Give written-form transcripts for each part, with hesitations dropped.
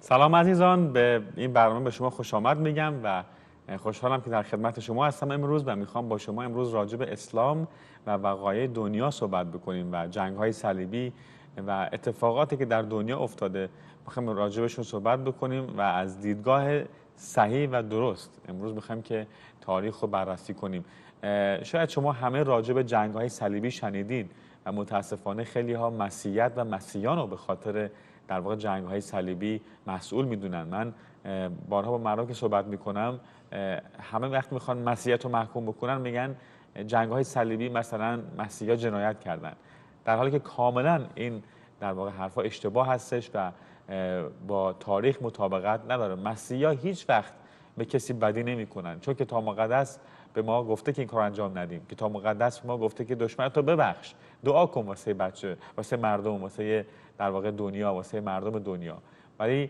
سلام عزیزان، به این برنامه به شما خوش آمد میگم و خوشحالم که در خدمت شما هستم امروز و میخوام با شما امروز راجع به اسلام و وقایع دنیا صحبت بکنیم و جنگ‌های صلیبی و اتفاقاتی که در دنیا افتاده میخوایم راجع بهشون صحبت بکنیم و از دیدگاه صحیح و درست امروز میخوایم که تاریخ رو بررسی کنیم. شاید شما همه راجع به جنگ‌های صلیبی شنیدین و متاسفانه خیلی ها مسیحیت و مسیحیان رو به خاطر در واقع جنگ‌های صلیبی مسئول میدونن. من بارها با مردم که صحبت میکنم همه وقتی میخوان مسیحیت رو محکوم بکنن میگن جنگ‌های صلیبی مثلا مسیحی‌ها جنایت کردن، در حالی که کاملا این در واقع حرفا اشتباه هستش و با تاریخ مطابقت نداره. مسیحی‌ها هیچ وقت به کسی بدی نمیکنن، چون کتاب مقدس به ما گفته که این کار انجام ندیم. کتاب مقدس به ما گفته که دشمنت رو ببخش، دعا کن واسه بچه، واسه مردم، واسه در واقع دنیا، واسه مردم دنیا. ولی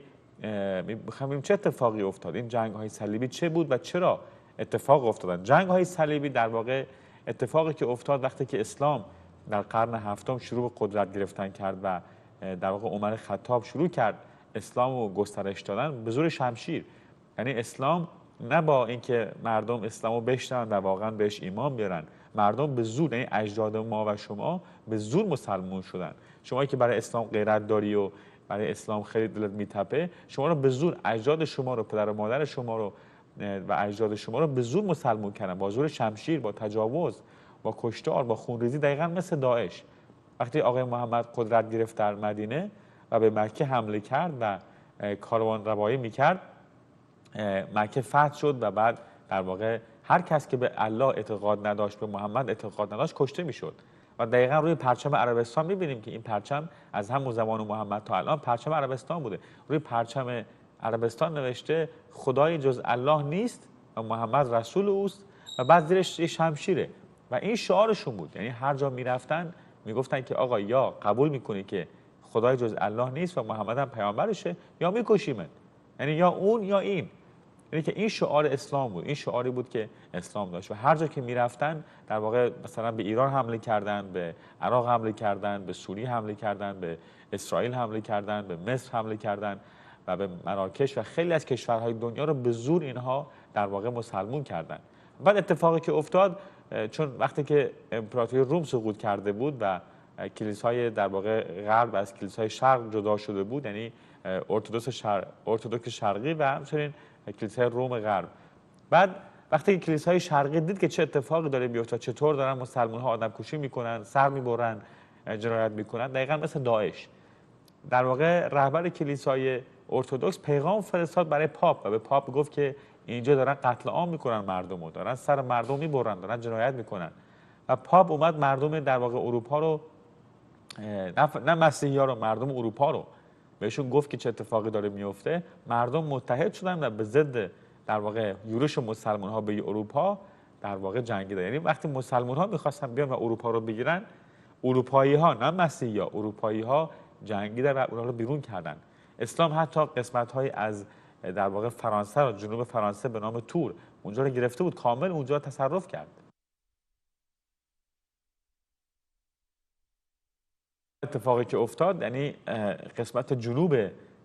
می‌خوایم ببینیم چه اتفاقی افتاد، این جنگ‌های صلیبی چه بود و چرا اتفاق افتادن. جنگ‌های صلیبی در واقع اتفاقی که افتاد وقتی که اسلام در قرن هفتم شروع به قدرت گرفتن کرد و در واقع عمر خطاب شروع کرد اسلام رو گسترش دادن به زور شمشیر. یعنی اسلام نه با اینکه مردم اسلام رو بشنون و واقعا بهش ایمان بیارن، مردم به زور، یعنی اجداد ما و شما به زور مسلمان شدن. شمایی که برای اسلام غیرت داری و برای اسلام خیلی دلت میتپه، شما رو به زور اجداد شما رو، پدر و مادر شما رو و اجداد شما رو به زور مسلمان کردن، با زور شمشیر، با تجاوز، با کشتار، با خونریزی، دقیقاً مثل داعش. وقتی آقای محمد قدرت گرفت در مدینه و به مکه حمله کرد و کاروان روایی میکرد، مکه فتح شد و بعد در واقع هر کس که به الله اعتقاد نداشت، به محمد اعتقاد نداشت، کشته میشد. و دقیقا روی پرچم عربستان میبینیم که این پرچم از همون زمان محمد تا الان پرچم عربستان بوده. روی پرچم عربستان نوشته خدای جز الله نیست و محمد رسول اوست و بعد زیرش شمشیره و این شعارشون بود. یعنی هر جا میرفتن میگفتن که آقا یا قبول میکنی که خدای جز الله نیست و محمد هم پیامبرشه یا میکشیمت، یعنی یا اون یا این. یعنی که این شعار اسلام بود، این شعاری بود که اسلام داشت و هر جا که میرفتن در واقع مثلا به ایران حمله کردن، به عراق حمله کردن، به سوریه حمله کردن، به اسرائیل حمله کردن، به مصر حمله کردن و به مراکش و خیلی از کشورهای دنیا رو به زور اینها در واقع مسلمون کردن. بعد اتفاقی که افتاد، چون وقتی که امپراتوری روم سقوط کرده بود و کلیسای در واقع غرب از کلیسای شرق جدا شده بود، یعنی ارتدوکس شرقی و همچنین کلیسای روم غرب، بعد وقتی که کلیسای شرقی دید که چه اتفاقی داره میفته، چطور دارن مسلمان ها آدم کشی میکنن، سر میبرن، جنایت میکنن، دقیقاً مثل داعش، در واقع رهبر کلیسای ارتدوکس پیغام فرستاد برای پاپ و به پاپ گفت که اینجا دارن قتل عام میکنن، مردمو دارن سر مردم میبرن، دارن جنایت میکنن. و پاپ اومد مردم در واقع اروپا رو، نه مسیحی‌ها رو، مردم اروپا رو بهشون گفت که چه اتفاقی داره میفته. مردم متحد شدن و به ضد در واقع یورش مسلمان ها به اروپا در واقع جنگیدن. یعنی وقتی مسلمان ها میخواستن بیان و اروپا رو بگیرن، اروپایی ها، نه مسیحی ها، اروپایی ها جنگیدن و اونها رو بیرون کردن. اسلام حتی قسمت های از در واقع فرانسه رو، جنوب فرانسه به نام تور، اونجا رو گرفته بود، کامل اونجا تصرف کرد. اتفاقی که افتاد، یعنی قسمت جنوب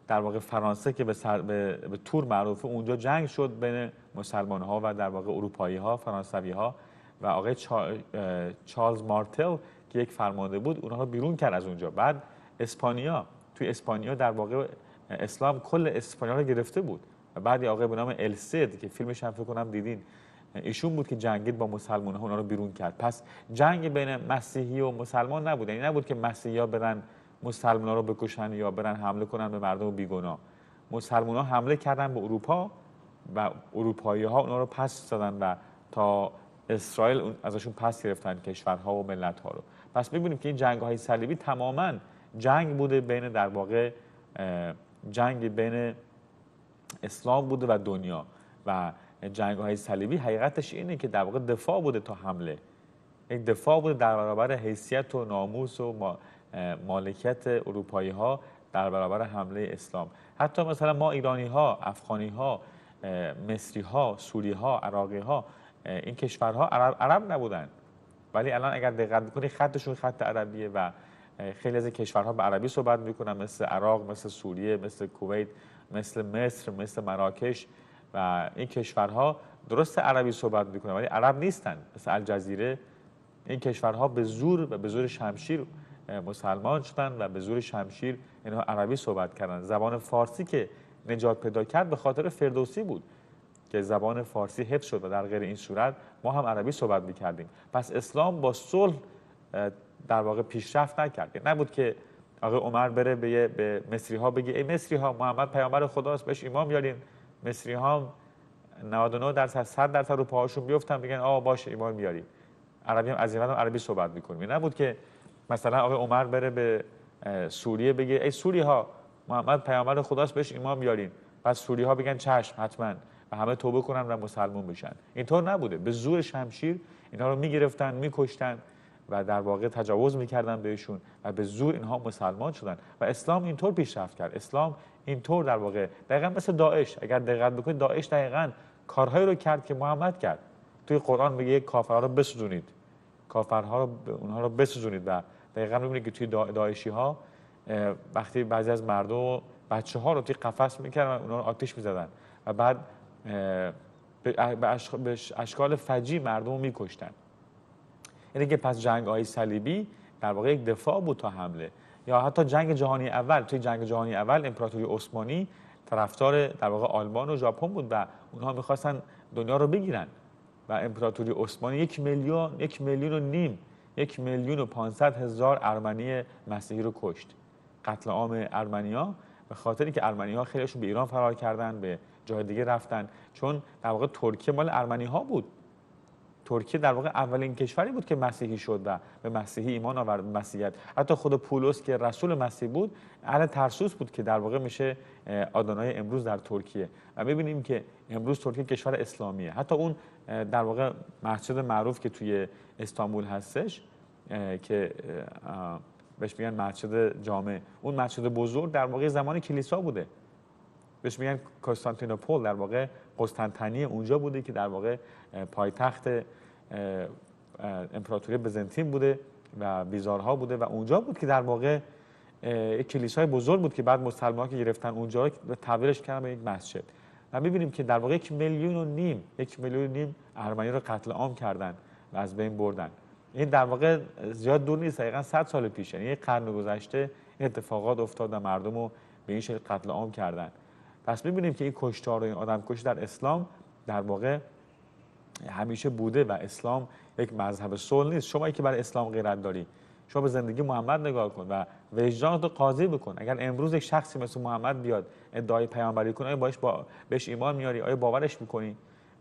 در واقع فرانسه که به تور معروفه، اونجا جنگ شد بین مسلمان ها و در واقع اروپایی ها، فرانسوی ها و آقای چارلز مارتل که یک فرمانده بود اونها رو بیرون کرد از اونجا. بعد اسپانیا، توی اسپانیا در واقع اسلام کل اسپانیا رو گرفته بود و بعد آقای به نام السید که فیلمش هم فکر کنم دیدین، ایشون بود که جنگید با مسلمان ها، اونا رو بیرون کرد. پس جنگ بین مسیحی و مسلمان نبود، یعنی نبود که مسیحی ها برن مسلمان ها رو بکشن یا برن حمله کنن به مردم بیگناه. مسلمان ها حمله کردن به اروپا و اروپایی ها اونا رو پس دادن و تا اسرائیل ازشون پس گرفتن کشورها و ملت ها رو. پس می‌بینیم که این جنگ های صلیبی تماما جنگ بوده بین در واقع جنگ بین اسلام بوده و دنیا و جنگ‌های صلیبی حقیقتش اینه که در واقع دفاع بوده تا حمله، یک دفاع بوده در برابر حیثیت و ناموس و مالکیت اروپایی ها در برابر حمله اسلام. حتی مثلا ما ایرانی ها، افغانی ها، مصری ها، سوری ها، عراقی ها، این کشورها عرب نبودن، ولی الان اگر دقت بکنید خطشون خط عربیه و خیلی از کشورها به عربی صحبت میکنن، مثل عراق، مثل سوریه، مثل کویت مثل مصر، مثل مراکش و این کشورها درست عربی صحبت میکنن ولی عرب نیستن. مثل الجزیره، این کشورها به زور و به زور شمشیر مسلمان شدن و به زور شمشیر اینها عربی صحبت کردن. زبان فارسی که نجات پیدا کرد به خاطر فردوسی بود که زبان فارسی حفظ شد و در غیر این صورت ما هم عربی صحبت میکردیم. پس اسلام با صلح در واقع پیشرفت نکرد. نبود که آقای عمر بره به مصری ها بگه ای مصری ها محمد پیامبر خداست بهش ایمان بیارین. مصری ها 99% 100% رو پاهاشون بیفتن بگن آقا باشه ایمان میاریم. عربی هم از این عربی صحبت میکنیم. نبود که مثلا آقای عمر بره به سوریه بگه ای سوری ها محمد پیامبر خداست بهش ایمان بیارین. بعد سوری ها بگن چشم حتما و همه توبه کنن و مسلمان بشن. اینطور نبوده. به زور شمشیر اینها رو میگرفتن، میکشتن و در واقع تجاوز میکردن بهشون و به زور اینها مسلمان شدن و اسلام اینطور پیشرفت کرد. اسلام اینطور در واقع دقیقاً مثل داعش، اگر دقت بکنید داعش دقیقاً کارهایی رو کرد که محمد کرد. توی قرآن میگه کافرها رو بسوزونید، کافرها رو اونها رو بسوزونید و دقیقاً میبینید که توی داعشی ها وقتی بعضی از مردم بچه ها رو توی قفس میکردن و اونها رو آتش میزدن و بعد به اشکال فجیع مردم رو میکشتن. یعنی که پس جنگ‌های صلیبی در واقع یک دفاع بود تا حمله. یا حتی جنگ جهانی اول، توی جنگ جهانی اول امپراتوری عثمانی طرفدار در واقع آلمان و ژاپن بود و اونها می‌خواستن دنیا رو بگیرن و امپراتوری عثمانی 1,500,000 ارمنی مسیحی رو کشت. قتل عام ارمنی‌ها به خاطری که ارمنی‌ها خیلیشون به ایران فرار کردن، به جای دیگه رفتن، چون در واقع ترکیه مال ارمنی‌ها بود. ترکیه در واقع اولین کشوری بود که مسیحی شد و به مسیحی ایمان آورد، به مسیحیت. حتی خود پولس که رسول مسیح بود اهل ترسوس بود که در واقع میشه آدانای امروز در ترکیه. و ببینیم که امروز ترکیه کشور اسلامیه. حتی اون در واقع مسجد معروف که توی استانبول هستش که بهش میگن مسجد جامع، اون مسجد بزرگ در واقع زمان کلیسا بوده. بهش میگن کنستانتینوپل، در واقع قسطنطنیه اونجا بوده که در واقع پایتخت امپراتوری بزنطین بوده و بیزارها بوده و اونجا بود که در واقع یک کلیسای بزرگ بود که بعد مسلمان‌ها که گرفتن اونجا رو تبدیلش کردن به یک مسجد. و می‌بینیم که در واقع 1,500,000 ارمنی رو قتل عام کردن و از بین بردن. این در واقع زیاد دور نیست، دقیقاً 100 سال پیشه. یعنی یک قرن گذشته این اتفاقات افتاد و مردم رو به این شکل قتل عام کردن. پس می‌بینیم که این کشتار و این آدمکشی در اسلام در واقع همیشه بوده و اسلام یک مذهب صلح نیست. شما که برای اسلام غیرت داری، شما به زندگی محمد نگاه کن و وجدانت رو قاضی بکن. اگر امروز یک شخصی مثل محمد بیاد ادعای پیامبری کنه، آیا بهش ایمان میاری؟ آیا باورش میکنی؟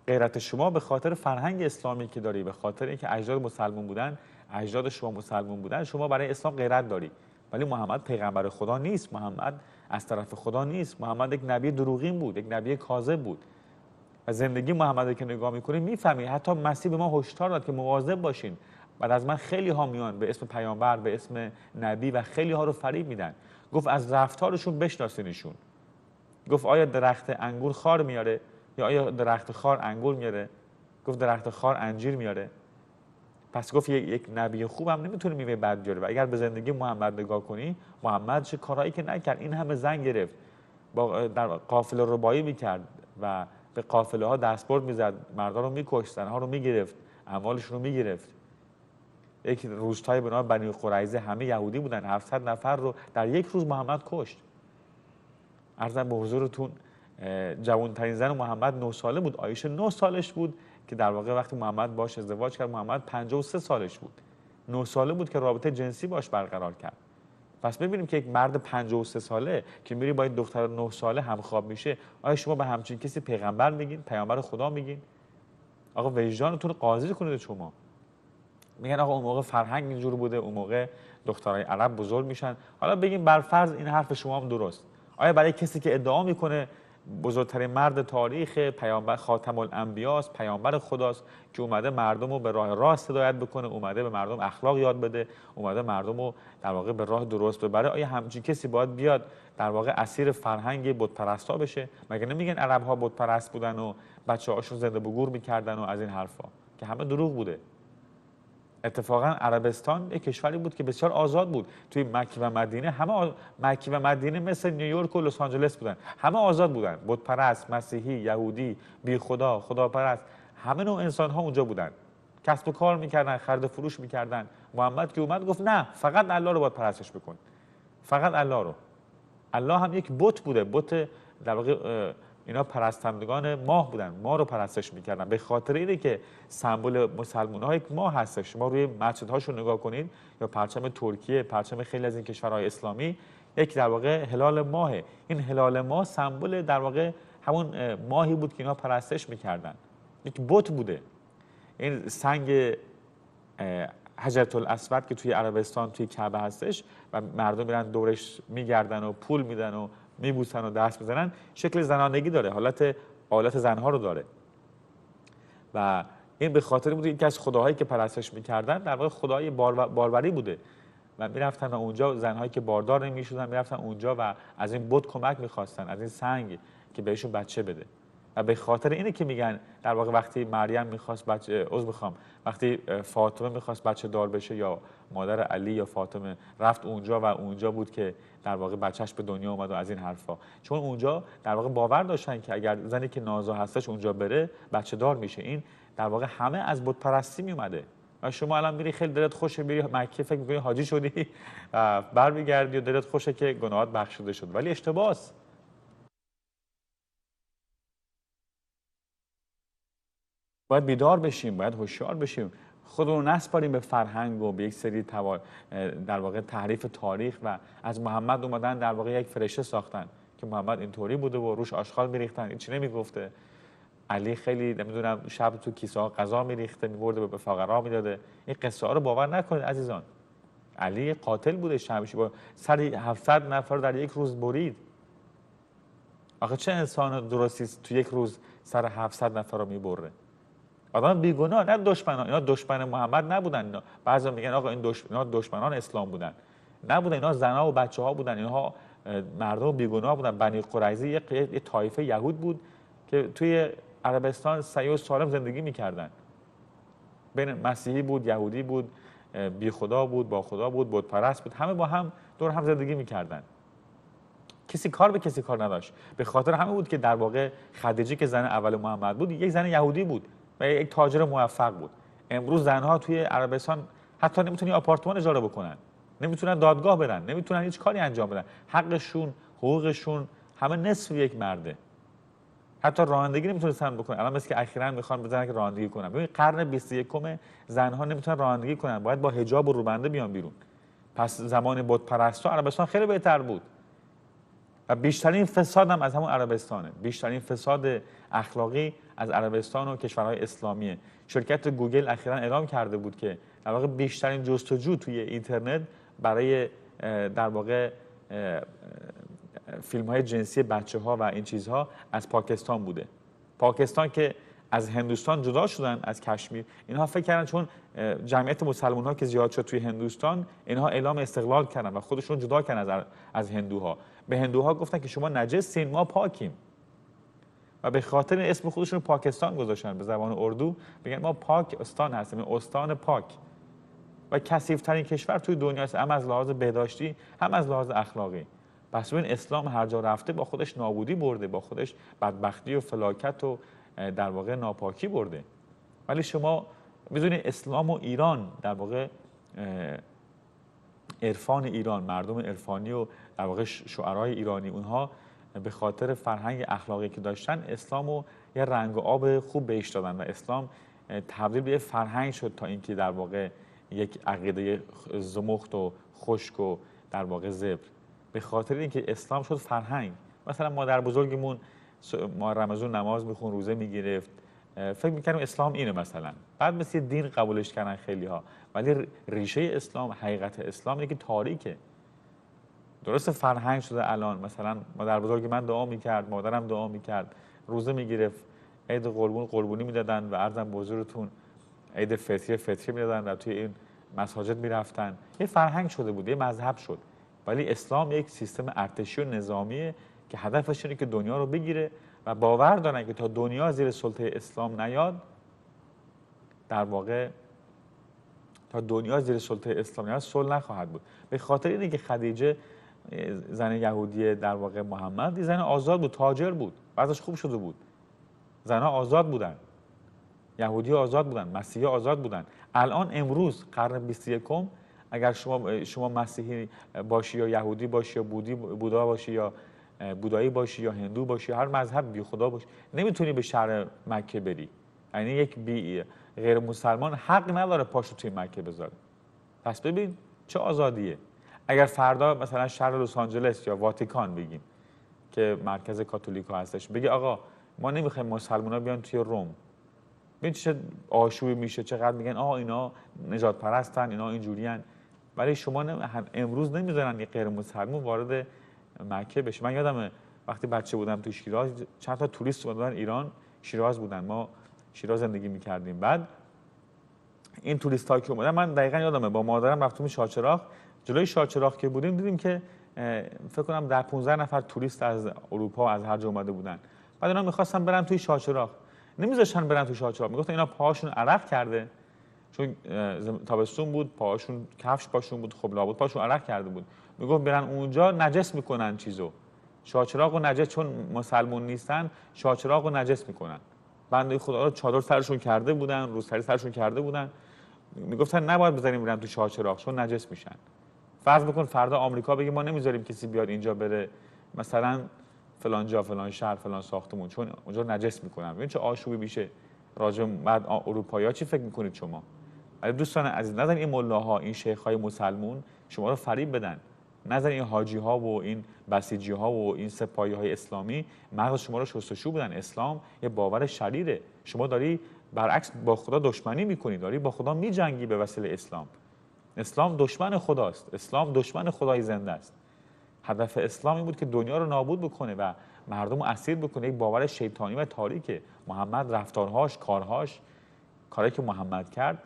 غیرت شما به خاطر فرهنگ اسلامی که داری، به خاطر اینکه اجداد مسلمان بودن، اجداد شما مسلمان بودن، شما برای اسلام غیرت داری. ولی محمد پیغمبر خدا نیست، محمد از طرف خدا نیست. محمد یک نبی دروغین بود، یک نبی کاذب بود. و زندگی محمد که نگاه میکنی میفهمی. حتی مسیح به ما هشدار داد که مواظب باشین، بعد از من خیلی ها میان به اسم پیامبر، به اسم نبی و خیلی ها رو فریب میدن. گفت از رفتارشون بشناسینشون. گفت آیا درخت انگور خار میاره یا آیا درخت خار انگور میاره؟ گفت درخت خار انجیر میاره. پس گفت یک نبی خوب هم نمیتونه میوه بد بیاره. و اگر به زندگی محمد نگاه کنی، محمد چه کارهایی که نکرد. این همه زن گرفت، در قافله ربایی میکرد و به قافله ها دستبرد میزد، مردان رو میکشت، زنها رو میگرفت، اموالشون رو میگرفت. یک روستای به نام بنی قریظه، همه یهودی بودن، 700 نفر رو در یک روز محمد کشت. عرضم به حضورتون جوانترین زن محمد 9 ساله بود، عایشه 9 سالش بود که در واقع وقتی محمد باش ازدواج کرد محمد 53 سالش بود. 9 ساله بود که رابطه جنسی باش برقرار کرد. پس ببینیم که یک مرد 53 ساله که میری با این دختر 9 ساله همخواب میشه، آیا شما به همچین کسی پیغمبر میگین، پیامبر خدا میگین؟ آقا وجدانتون رو قاضی کنید. شما میگن آقا اون موقع فرهنگ اینجور بوده، اون موقع دخترای عرب بزرگ میشن. حالا بگیم بر فرض این حرف شما هم درست، آیا برای کسی که ادعا میکنه بزرگترین مرد تاریخ، پیامبر، خاتم الانبیاست، پیامبر خداست که اومده مردم رو به راه راست هدایت بکنه، اومده به مردم اخلاق یاد بده، اومده مردم رو در واقع به راه درست ببره، آیا همچین کسی باید بیاد در واقع اسیر فرهنگ بت پرستا بشه؟ مگه نمیگن عرب ها بت پرست بودن و بچه‌هاشون زنده به گور میکردن و از این حرفا که همه دروغ بوده؟ اتفاقا عربستان یک کشوری بود که بسیار آزاد بود. توی مکه و مدینه مکه و مدینه مثل نیویورک و لس آنجلس بودن، همه آزاد بودن، بت پرست، مسیحی، یهودی، بی خدا، خداپرست، همه نوع انسان ها اونجا بودن. کسب و کار میکردن، خرید و فروش میکردن. محمد که اومد گفت نه، فقط الله رو باید پرستش بکن، فقط الله رو. الله هم یک بت بوده، بت در واقع اینا پرستندگان ماه بودن، ماه رو پرستش میکردن. به خاطر اینه که سمبل مسلمان ها یک ماه هستش. شما روی مسجد هاشون نگاه کنید، یا پرچم ترکیه، پرچم خیلی از این کشورهای اسلامی، یک در واقع هلال ماهه. این هلال ماه سمبل در واقع همون ماهی بود که اینا پرستش میکردن، یک بت بوده. این سنگ حجرة الاسود که توی عربستان توی کعبه هستش و مردم میرن دورش میگردن و پول میدن و میبوسن و دست میزنن، شکل زنانگی داره، حالت زنها رو داره. و این به خاطر بود یکی از خداهایی که پرستش میکردن در واقع خدای باروری بوده و میرفتن و اونجا زنهایی که باردار نمیشدن میرفتن اونجا و از این بت کمک میخواستن، از این سنگ که بهشون بچه بده. و به خاطر اینه که میگن در واقع وقتی مریم میخواست وقتی فاطمه میخواست بچه دار بشه، یا مادر علی یا فاطمه رفت اونجا و اونجا بود که در واقع بچهش به دنیا اومد و از این حرفا، چون اونجا در واقع باور داشتن که اگر زنی که نازا هستش اونجا بره بچه دار میشه. این در واقع همه از بت پرستی میومده. و شما الان میری خیلی دلت خوشه، میری مکه فکر میکنی حاجی شدی و برمیگردی و دلت خوشه که گناهات بخشیده شد، ولی اشتباهه. باید بیدار بشیم، باید هوشیار بشیم، خودمون نسپاریم به فرهنگ و به یک سری در واقع تحریف تاریخ. و از محمد اومدن در واقع یک فرشته ساختن که محمد اینطوری بوده و روش آشغال میریختن، این چی نمیگفته. علی خیلی نمیدونم شب تو کیسه ها غذا میریخته میبرده به فقرا میداده. این قصه ها رو باور نکنید عزیزان. علی قاتل بوده، شمشیر با سر 700 نفر در یک روز برید. آخه چه انسان درستی تو یک روز سر 700 نفر رو میبره؟ آدم بیگناه، نه دشمنان. اینا دشمن محمد نبودن. اینا بعضی میگن آقا اینا دشمنان اسلام بودن. نبودن، اینا زنا و بچه‌ها بودن، اینها مردم بیگناه بودن. بنی قریظه یک طایفه یهود بود که توی عربستان صحیح و سالم زندگی میکردن. بین مسیحی بود، یهودی بود، بی خدا بود، با خدا بود، بت پرست بود، همه با هم دور هم زندگی میکردن. کسی کار به کسی کار نداشت. به خاطر همه بود که در واقع خدیجه که زن اول محمد بود یک زن یهودی بود و یک تاجر موفق بود. امروز زنها توی عربستان حتی نمیتونن آپارتمان اجاره بکنن، نمیتونن دادگاه برن، نمیتونن هیچ کاری انجام بدن. حقشون، حقوقشون همه نصف یک مرده. حتی رانندگی نمیتونن بکنن. الان مثل که اخیراً میخوان بزنن که رانندگی کنن. ببین قرن 21 زنها نمیتونن رانندگی کنن، باید با حجاب و روبنده بیان بیرون. پس زمان بت پرستا عربستان خیلی بهتر بود. و بیشترین فساد هم از همون عربستانه. بیشترین فساد اخلاقی از عربستان و کشورهای اسلامیه. شرکت گوگل اخیراً اعلام کرده بود که در واقع بیشترین جستجو توی اینترنت برای در واقع فیلم‌های جنسی بچه‌ها و این چیزها از پاکستان بوده. پاکستان که از هندوستان جدا شدن، از کشمیر، اینها فکر کردن چون جمعیت مسلمان‌ها که زیاد شد توی هندوستان، اینها اعلام استقلال کردن و خودشون جدا کردن از هندوها. به هندوها گفتن که شما نجسین، ما پاکیم. و به خاطر اسم خودشون پاکستان گذاشتن. به زبان اردو میگن ما پاکستان هستیم، استان پاک. و کثیف‌ترین کشور توی دنیاست، هم از لحاظ بهداشتی هم از لحاظ اخلاقی. پس ببین اسلام هر جا رفته با خودش نابودی برده، با خودش بدبختی و فلاکت و در واقع ناپاکی برده. ولی شما می‌دونید اسلام و ایران در واقع عرفان ایران، مردم عرفانی و در واقع شعرای ایرانی، اونها به خاطر فرهنگ اخلاقی که داشتن اسلام و یه رنگ و آب خوب بهش دادن و اسلام تبدیل به یه فرهنگ شد تا اینکه در واقع یک عقیده زمخت و خشک و در واقع زبر. به خاطر اینکه اسلام شد فرهنگ. مثلا مادر بزرگمون ما رمضان نماز میخون، روزه میگرفت، فکر میکردیم اسلام اینه مثلا. بعد مثل دین قبولش کردن خیلی ها، ولی ریشه اسلام، حقیقت اسلام اینه که تاریکه. درست فرهنگ شده الان. مثلا مادر بزرگ من دعا میکرد، مادرم دعا میکرد، روزه میگرفت، عید قربونی میدادن و عرضم به حضورتون عید فطری میدادن و توی این مساجد میرفتن. یه فرهنگ شده بود، یه مذهب شد. ولی اسلام یک سیستم ارتشی و نظامیه که هدفش اینه که دنیا رو بگیره و باور دارن که تا دنیا زیر سلطه اسلام نیاد، در واقع تا دنیا زیر سلطه اسلامی است صلح نخواهد بود. به خاطر اینه که خدیجه زن یهودی در واقع محمد زن آزاد بود، تاجر بود، بعضش خوب شده بود. زنها آزاد بودن، یهودی آزاد بودن، مسیحی آزاد بودن. الان امروز قرن 21 اگر شما مسیحی باشی یا یهودی باشی یا بودا باشی یا بودایی باشی یا هندو باشی، هر مذهب بی خدا باشی، نمیتونی به شهر مکه بری. یعنی یک غیر مسلمان حق نداره پاشو توی مکه بذاره. پس ببین چه آزادیه. اگر فردا مثلا شهر لس آنجلس یا واتیکان بگیم که مرکز کاتولیکا هستش، بگی آقا ما نمیخوایم مسلمان‌ها بیان توی روم، ببین چه آشوبی میشه، چقدر میگن اینا نجات پرستن، اینا اینجورین. ولی شما امروز نمیذارن یه غیر مسلمان وارد مکه بشه. من یادمه وقتی بچه بودم تو شیراز چند تا توریست اومدن ایران، شیراز بودن، ما شیراز زندگی میکردیم. بعد این توریست‌ها که اومدن، من دقیقاً یادمه با مادرم رفتیم شاهچراغ. جلوی شاهچراغ که بودیم دیدیم که فکر کنم 10-15 نفر توریست از اروپا از هر جا اومده بودن. بعد اینا می‌خواستن برن توی شاهچراغ، نمیذاشتن برن توی شاهچراغ، میگفتن اینا پاهاشون عرق کرده، چون تابستون بود، پاهاشون کفش پاشون بود، خب لابد پاشون عرق کرده بود. میگفت برن اونجا نجس میکنن چیزو، شاهچراغو نجس، چون مسلمون نیستن شاهچراغو نجس میکنن. بنده خدا رو چادر سرشون کرده بودن، روسری سرشون کرده بودن، میگفتن نباید بذاریم برن تو شاهچراغ چون نجس میشن. فرض بکن فردا آمریکا بگه ما نمیذاریم کسی بیاد اینجا بره مثلا فلان جا، فلان شهر، فلان ساختمون، چون اونجا نجس میکنن. ببین چه آشوبی میشه. راجع بعد اروپایی‌ها چی فکر میکنید شما؟ ولی دوستان عزیز، نذارین این ملاها، این شیخ‌های مسلمون شما رو فریب بدن. نذارین این حاجی‌ها و این بسیجی‌ها و این سپاهی‌های اسلامی مغز شما رو شستشو بدن. اسلام یه باور شریره. شما داری برعکس با خدا دشمنی میکنی، داری با خدا میجنگی به وسیله اسلام. اسلام دشمن خداست، اسلام دشمن خدای زنده است. هدف اسلام این بود که دنیا رو نابود بکنه و مردم رو اسیر بکنه. یک باور شیطانی و تاریکه. محمد رفتارهاش، کارهاش، کاری که محمد کرد،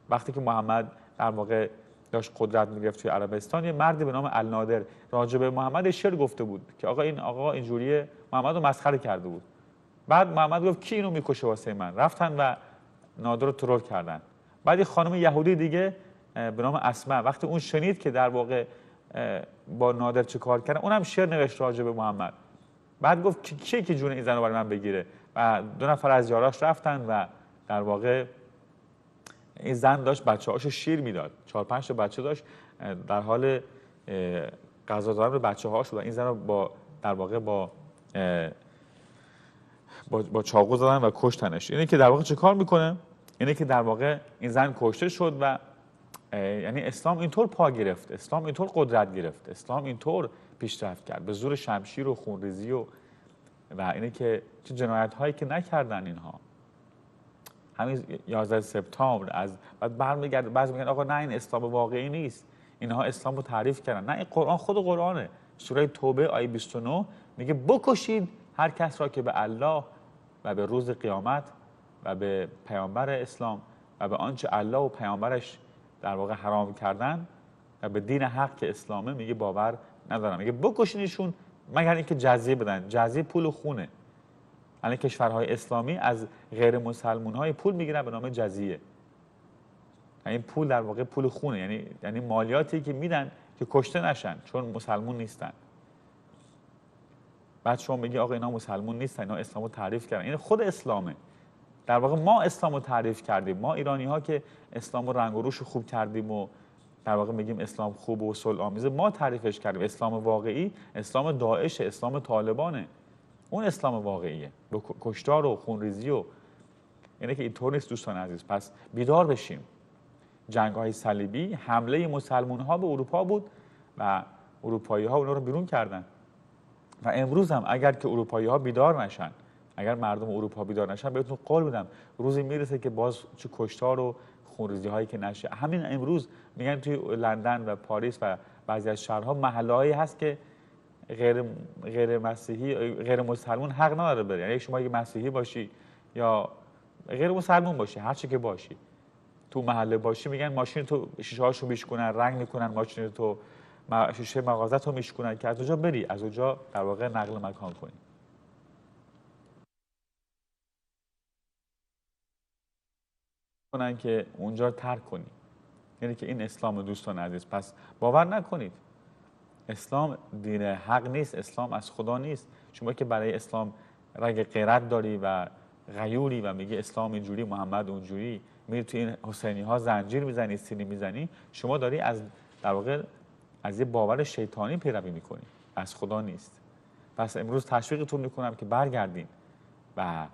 وقتی که محمد در واقع داشت قدرت می‌گرفت توی عربستان، یه مردی به نام النادر راجع به محمد شعر گفته بود که این آقا اینجوریه، محمد رو مسخره کرده بود. بعد محمد گفت کی اینو میکشه واسه من؟ رفتن و نادر رو ترور کردن. بعد یه خانم یهودی دیگه به نام اسماء وقتی اون شنید که در واقع با نادر چه کار کردن، اونم شعر نوشت راجع به محمد. بعد گفت کیه که جون این زن رو برای من بگیره؟ و 2 نفر از یاراش رفتن و در واقع این زن داشت بچه‌هاشو شیر میداد، 4-5 تا بچه داشت، در حال غذا دادن به بچه‌هاش بود. این زن رو در واقع با چاقو زدن و کشتنش. اینه که در واقع چه کار میکنه؟ اینه که در واقع این زن کشته شد و یعنی اسلام اینطور پا گرفت، اسلام اینطور قدرت گرفت، اسلام اینطور پیشرفت کرد به زور شمشیر و خونریزی و اینه که چه جنایت هایی که نکردن اینها. همین 11 سپتامبر از بعد برمیگرده، بعضی میگن آقا نه این اسلام واقعی نیست، اینها اسلام رو تعریف کردن. نه، این قرآن، خود قرآنه. سوره توبه آیه 29 میگه بکشید هر کس را که به الله و به روز قیامت و به پیامبر اسلام و به آنچه الله و پیامبرش در واقع حرام کردن و به دین حق که اسلامه میگه باور ندارن. میگه بکشینشون مگر اینکه جزیه بدن. جزیه پول و خونه. یعنی کشورهای اسلامی از غیر مسلمان‌های پول میگیرن به نام جزیه. یعنی پول در واقع پول خونه، یعنی مالیاتی که میدن که کشته نشن چون مسلمان نیستن. بعد شما میگی آقا اینا مسلمان نیستن، اینا اسلامو تعریف کردن. این خود اسلامه. در واقع ما اسلامو تعریف کردیم. ما ایرانی‌ها که اسلامو رنگ و روش خوب کردیم و در واقع میگیم اسلام خوب و صلح آمیزه، ما تعریفش کردیم. اسلام واقعی اسلام داعش، اسلام طالبانه. اون اسلام واقعیه، با کشتار و خونریزی و اینه که اینطور نیست دوستان عزیز. پس بیدار بشیم. جنگ‌های صلیبی حمله مسلمان‌ها به اروپا بود و اروپایی‌ها اونا رو بیرون کردن. و امروز هم اگر که اروپایی‌ها بیدار نشن، اگر مردم اروپا بیدار نشن، بهتون قول میدم روزی میرسه که باز چه کشتار و خونریزی‌هایی که نشه. همین امروز میگن توی لندن و پاریس و بعضی از شهرها محله‌هایی هست که غیر مسیحی، غیر مسلمان حق نداره بره. یعنی شما اگه مسیحی باشی یا غیر مسلمان باشی، هر چی که باشی، تو محله باشی، میگن ماشین تو شیشه‌هاشو میشکنن، رنگ میکنن ماشین تو، شیشه مغازه تو میشکنن که از اونجا بری، از اونجا در واقع نقل مکان کنی. کنن که اونجا ترک کنی. یعنی که این اسلام دوستان عزیز. پس باور نکنید اسلام دین حق نیست، اسلام از خدا نیست. شما که برای اسلام رگ غیرت داری و غیوری و میگی اسلام اینجوری محمد اونجوری، میری تو این حسینی ها زنجیر میزنی، سینی میزنی، شما داری از در واقع از یه باور شیطانی پیروی میکنی، از خدا نیست. پس امروز تشویقتون میکنم که برگردین و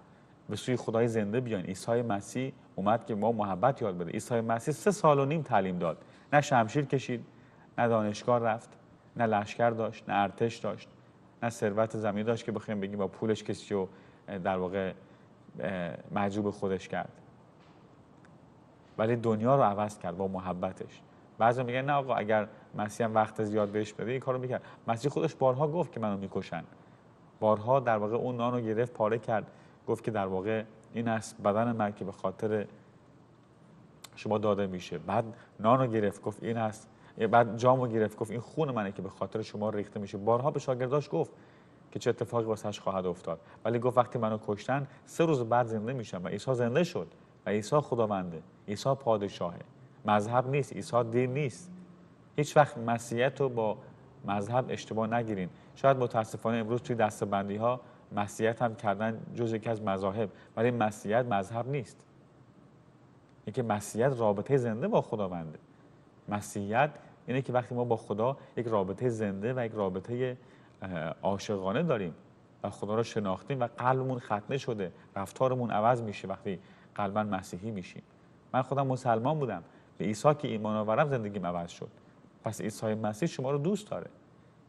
به سوی خدای زنده بیاین. عیسی مسیح اومد که ما محبت یاد بده. عیسی مسیح 3 سال و نیم تعلیم داد، نه شمشیر کشید، نه دانشگاه رفت، نه لشکر داشت، نه ارتش داشت، نه ثروت زمین داشت که بخوایم بگیم با پولش کسی رو در واقع معجوب خودش کرد، ولی دنیا رو عوض کرد با محبتش. بعضی میگن نه آقا اگر مسیح هم وقت زیاد بهش بده این کارو میکرد. مسیح خودش بارها گفت که منو میکشن، بارها در واقع اون نانو گرفت پاره کرد، گفت که در واقع این است بدن من که به خاطر شما داده میشه. بعد نانو گرفت گفت این است، بعد جامو گرفت گفت این خون منه که به خاطر شما ریخته میشه. بارها به شاگرداش گفت که چه اتفاقی واسش خواهد افتاد، ولی گفت وقتی منو کشتن 3 روز بعد زنده میشم. و عیسی زنده شد و عیسی خداونده، عیسی پادشاهه. مذهب نیست، عیسی دین نیست. هیچ وقت مسیحیت رو با مذهب اشتباه نگیرین. شاید متاسفانه امروز توی دسته‌بندی ها مسیحیت هم کردن جز یکی از مذاهب، ولی مسیحیت مذهب نیست. اینکه مسیحیت رابطه زنده با خداونده. مسیحیت اینه که وقتی ما با خدا یک رابطه زنده و یک رابطه عاشقانه داریم و خدا رو شناختیم و قلبمون ختنه شده، رفتارمون عوض میشه وقتی قلباً مسیحی میشیم. من خودم مسلمان بودم، به عیسی که ایمان آوردم زندگیم عوض شد. پس عیسی مسیح شما رو دوست داره.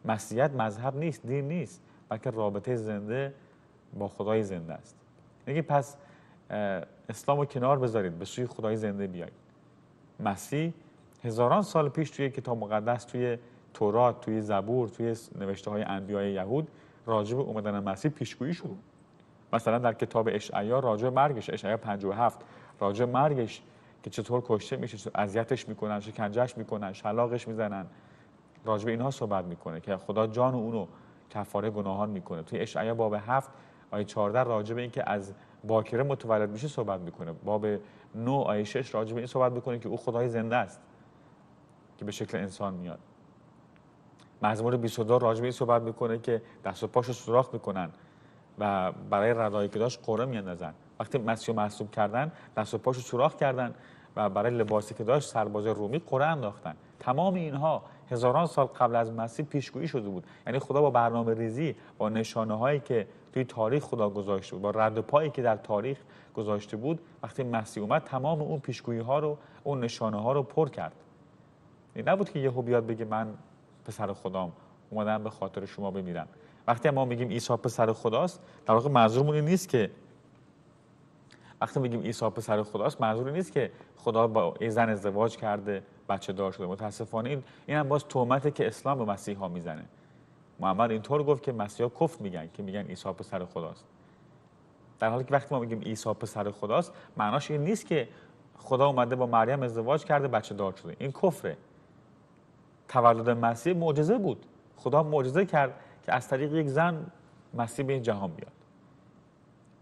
مسیحیت مذهب نیست، دین نیست، بلکه رابطه زنده با خدای زنده است. میگه پس اسلام رو کنار بذارید، به سوی خدای زنده بیایید. مسیح هزاران سال پیش توی کتاب مقدس، توی تورات، توی زبور، توی نوشته های انبیای یهود راجع به اومدن مسیح پیشگویی شد. مثلا در کتاب اشعیا راجع به مرگش، اشعیا 57 راجع به مرگش که چطور کشته میشه، اذیتش میکنن، شکنجهش میکنن، شلاقش میزنن، راجع به اینها صحبت میکنه که خدا جان اونو کفاره گناهان میکنه. توی اشعیا باب 7 آیه 14 راجع به این که از باکره متولد میشه صحبت میکنه. باب 9 آیه 6 راجع به این صحبت میکنه که او خدای زنده است که به شکل انسان میاد. مزمور 22 راجع به این صحبت میکنه که دست و پاشو سوراخ میکنن و برای ردایی که داشت قرعه میاندازن. وقتی مسیح رو مصلوب کردن دست و پاشو سوراخ کردن و برای لباسی که داشت سرباز رومی قرعه انداختن. تمام اینها هزاران سال قبل از مسیح پیشگویی شده بود. یعنی خدا با برنامه ریزی، با نشانه هایی که توی تاریخ خدا گذاشته بود، با رد پایی که در تاریخ گذاشته بود، وقتی مسیح اومد تمام اون پیشگویی ها رو، اون نشانه ها رو پر کرد. این نبود که یهو بیاد بگه من پسر خدام، اومدم به خاطر شما بمیرم. وقتی ما میگیم عیسی پسر خداست، در واقع منظورمون این نیست که وقتی میگیم عیسی پسر خداست، منظور نیست که خدا با یه زن ازدواج کرده، بچه دار شده. متاسفانه این هم باز تهمته که اسلام به مسیحا میزنه. محمد اینطور گفت که مسیحا کفر میگن که میگن عیسی پسر خداست. در حالی که وقتی ما میگیم عیسی پسر خداست، معناش این نیست که خدا اومده با مریم ازدواج کرده، بچه دار شده. این کفره. تولد مسیح معجزه بود. خدا معجزه کرد که از طریق یک زن مسیح به این جهان بیاد.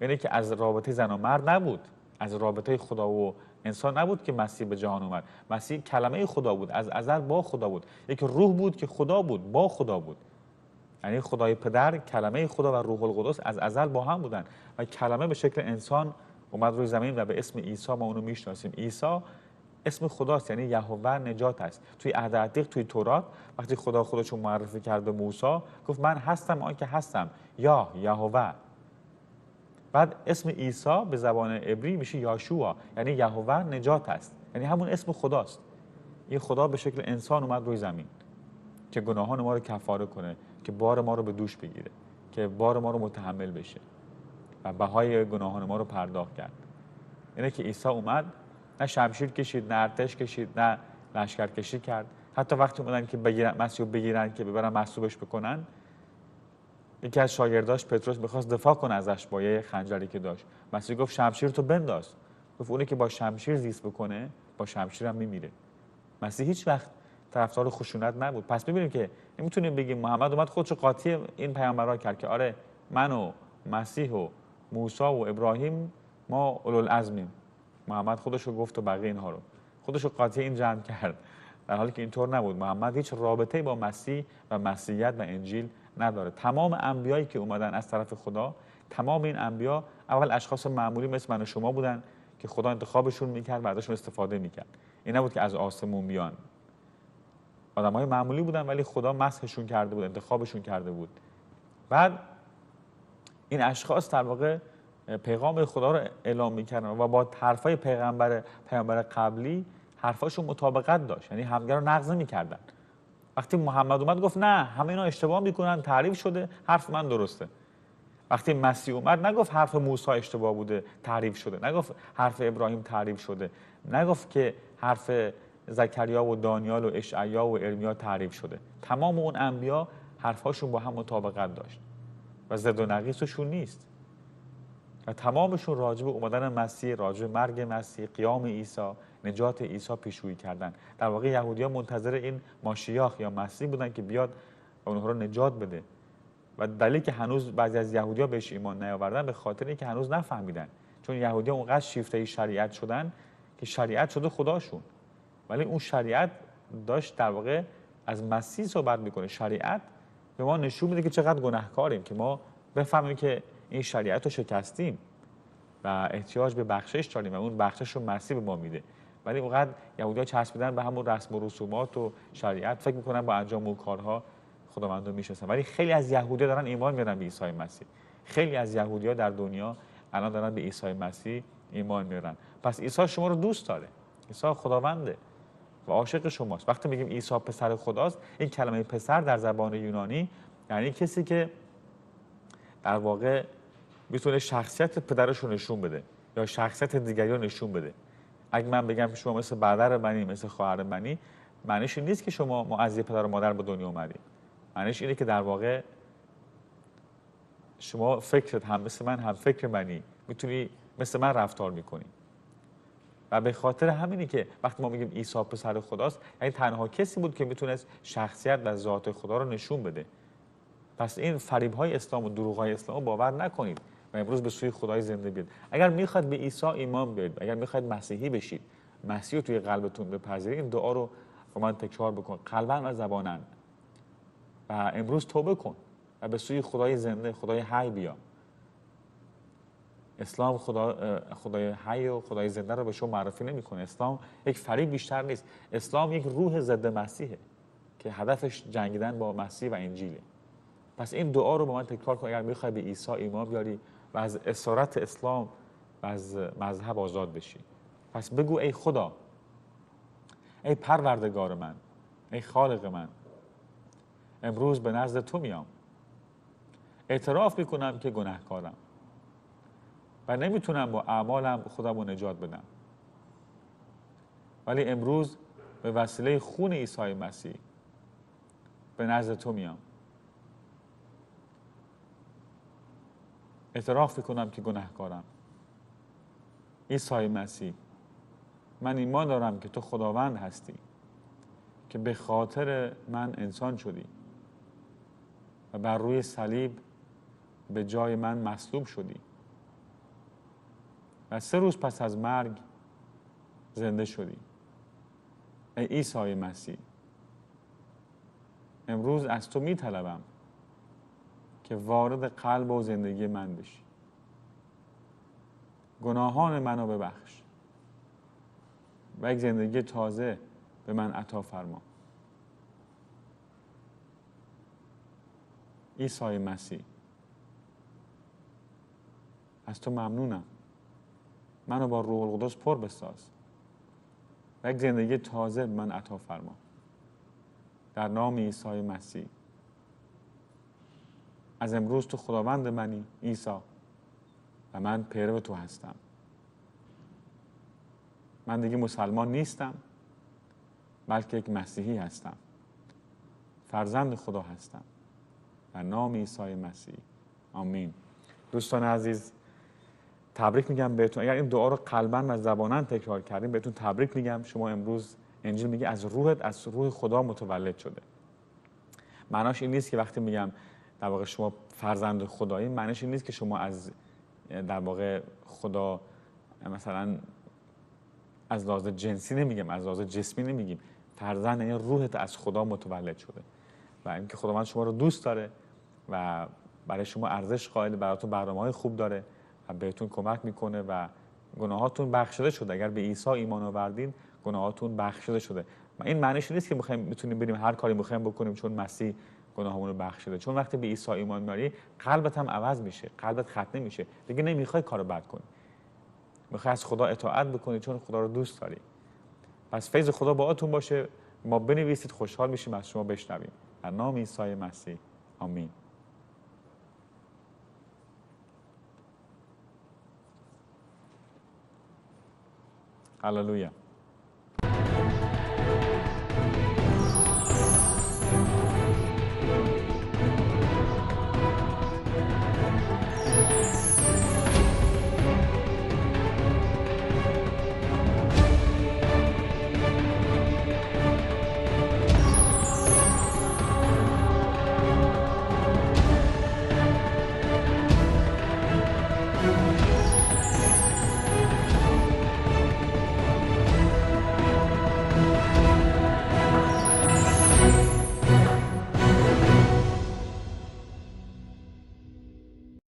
یعنی که از رابطه زن و مرد نبود، از رابطه خدا و انسان نبود که مسیح به جهان اومد. مسیح کلمه خدا بود، از ازل با خدا بود. یک روح بود که خدا بود، با خدا بود. یعنی خدای پدر، کلمه خدا و روح القدس از ازل با هم بودن و کلمه به شکل انسان اومد روی زمین و به اسم عیسی ما اونو میشناسیم. عیسی اسم خداست، یعنی یهوه نجات است. توی عهد عتیق، توی تورات، وقتی خدا خودش رو معرفی کرد به موسی، گفت من هستم آن که هستم، یا یهوه. بعد اسم عیسی به زبان عبری میشه یاشوع، یعنی یهوه نجات است، یعنی همون اسم خداست. این خدا به شکل انسان اومد روی زمین که گناهان ما رو کفاره کنه، که بار ما رو به دوش بگیره، که بار ما رو متحمل بشه و بهای گناهان ما رو پرداخت کرد. اینه که عیسی اومد، نه شمشیر کشید، نه ارتش کشید، نه لشکر کشی کرد. حتی وقتی اومدن که بگیرن مسیح رو بگیرن که ببرن مصلوبش بکنن، یکی از شاگرداش پتروس می‌خواست دفاع کنه ازش با یه خنجری که داشت. مسیح گفت شمشیر تو بنداز. گفت اونی که با شمشیر زیست بکنه با شمشیر هم میمیره. مسیح هیچ وقت طرفدار خشونت نبود. پس ببینیم که نمیتونیم بگیم محمد اومد خودش قاطی این پیامبران کرد که آره من و مسیح و موسی و ابراهیم ما اولوالعزمیم. محمد خودش رو گفت و بقیه اینها رو. خودش رو قاطی این جمع کرد، در حالی که اینطور نبود. محمد هیچ رابطه‌ای با مسیح و مسیحیت و انجیل نداره. تمام انبیایی که اومدن از طرف خدا، تمام این انبیا اول اشخاص معمولی مثل من و شما بودن که خدا انتخابشون میکرد و ازشون استفاده میکرد. این نبود که از آسمون بیان. آدمای معمولی بودن ولی خدا مسحشون کرده بود، انتخابشون کرده بود. بعد این اشخاص در واقع پیغام خدا رو اعلام میکردن و با حرفای پیغمبر قبلی حرفاشون مطابقت داشت، یعنی همدیگه رو نقض میکردن. وقتی محمد اومد گفت نه، همه اینا اشتباه میکنن، تعریف شده، حرف من درسته. وقتی مسیح اومد نگفت حرف موسی اشتباه بوده، تعریف شده، نگفت حرف ابراهیم تعریف شده، نگفت که حرف زکریا و دانیال و اشعیا و ارمیا تعریف شده. تمام اون انبیا حرفاشون با هم مطابقت داشت و زد و نقیصشون نیست. و تمامشون راجع به اومدن مسیح، راجع به مرگ مسیح، قیام عیسی، نجات عیسی پیشگویی کردن. در واقع یهودی‌ها منتظر این ماشیاخ یا مسیح بودن که بیاد و اونها رو نجات بده. و دلیلی که هنوز بعضی از یهودی‌ها بهش ایمان نیاوردن به خاطر اینکه هنوز نفهمیدن. چون یهودی‌ها اونقدر شیفته شریعت شدن که شریعت شده خداشون. ولی اون شریعت داشت در واقع از مسیح صحبت میکنه. شریعت به ما نشون میده که چقدر گناهکاریم، که ما بفهمیم که این شریعت رو شکستیم و احتیاج به بخشش داریم و اون بخشش رو مسیح به ما میده. ولی اونقدر یهودی‌ها چسبیدن به همون رسم و رسومات و شریعت، فکر میکنن با انجام اون کارها خداوند رو میشناسن. ولی خیلی از یهودی‌ها دارن ایمان میارن به عیسی مسیح. خیلی از یهودی‌ها در دنیا الان دارن به عیسی مسیح ایمان میارن. پس عیسی شما رو دوست داره. عیسی خداونده و عاشق شماست. وقتی میگیم عیسی پسر خداست، این کلمه پسر در زبان یونانی یعنی کسی که در واقع میتونه شخصیت پدرش رو نشون بده یا شخصیت دیگری رو نشون بده. اگه من بگم که شما مثل برادر منی، مثل خواهر منی، معنیش این نیست که شما معزی پدر و مادر به دنیا اومدید. معنیش اینه که در واقع شما فکرت هم مثل من، هم فکر منی، میتونی مثل من رفتار میکنی. و به خاطر همینی که وقتی ما میگیم عیسی پسر خداست، یعنی تنها کسی بود که میتونست شخصیت و ذات خدا رو نشون بده. پس این فریب‌های اسلام و دروغ‌های اسلام رو باور نکنید و امروز به سوی خدای زنده بیاید. اگر میخواد به عیسی ایمان بیارید، اگر میخواید مسیحی بشید، مسیح رو توی قلبتون بپذیرید، این دعا رو با من تکرار بکن، قلباً و زباناً. و امروز توبه کن و به سوی خدای زنده، خدای حی بیا. اسلام خدای حی و خدای زنده رو به شما معرفی نمی‌کنه. اسلام یک فریب بیشتر نیست. اسلام یک روح ضد مسیحه که هدفش جنگیدن با مسیح و انجیله. پس این دعا رو با من تکرار کن اگر می‌خوای به عیسی ایمان بیاری و از اسارت اسلام و از مذهب آزاد بشی. پس بگو ای خدا، ای پروردگار من، ای خالق من، امروز به نزد تو میام. اعتراف میکنم که گناهکارم و نمیتونم با اعمالم خودم رو نجات بدم. ولی امروز به وسیله خون عیسی مسیح به نزد تو میام. اعتراف میکنم که گناهکارم. عیسی مسیح، من ایمان دارم که تو خداوند هستی، که به خاطر من انسان شدی و بر روی صلیب به جای من مصلوب شدی و 3 روز پس از مرگ زنده شدی. ای عیسی مسیح، امروز از تو میطلبم که وارد قلب و زندگی من بشی. گناهان منو ببخش و یک زندگی تازه به من عطا فرما. عیسی مسیح، از تو ممنونم. منو با روح القدس پر بساز و یک زندگی تازه به من عطا فرما. در نام عیسی مسیح. از امروز تو خداوند منی عیسی و من پیرو تو هستم. من دیگه مسلمان نیستم، بلکه یک مسیحی هستم. فرزند خدا هستم. در نام عیسی مسیح. آمین. دوستان عزیز، تبریک میگم بهتون. اگر این دعا رو قلباً و زباناً تکرار کردین، بهتون تبریک میگم. شما امروز انجیل میگه از روح خدا متولد شده. معناش این نیست که وقتی میگم در واقع شما فرزند خدایی، معنیش این نیست که شما از در واقع خدا مثلا از لحاظ جنسی نمیگم، از لحاظ جسمی نمیگیم. فرزند یعنی روحت از خدا متولد شده و اینکه خداوند شما رو دوست داره و برای شما ارزش قائل، براتون برنامه‌های خوب داره و بهتون کمک میکنه و گناهاتون بخشیده شده. اگر به عیسی ایمان آوردین گناهاتون بخشیده شده. و این معنیش نیست که میتونیم بریم هر کاری میخوایم بکنیم چون مسیح گناهامون رو بخشیده. چون وقتی به عیسی ایمان میاری قلبت هم عوض میشه، قلبت ختنه میشه، دیگه نمیخوای کارو بد کنی، میخوای از خدا اطاعت بکنی چون خدا رو دوست داری. پس فیض خدا باهاتون باشه. ما بنویسید، خوشحال میشیم از شما بشنویم. در نام عیسی مسیح، آمین. هللویا.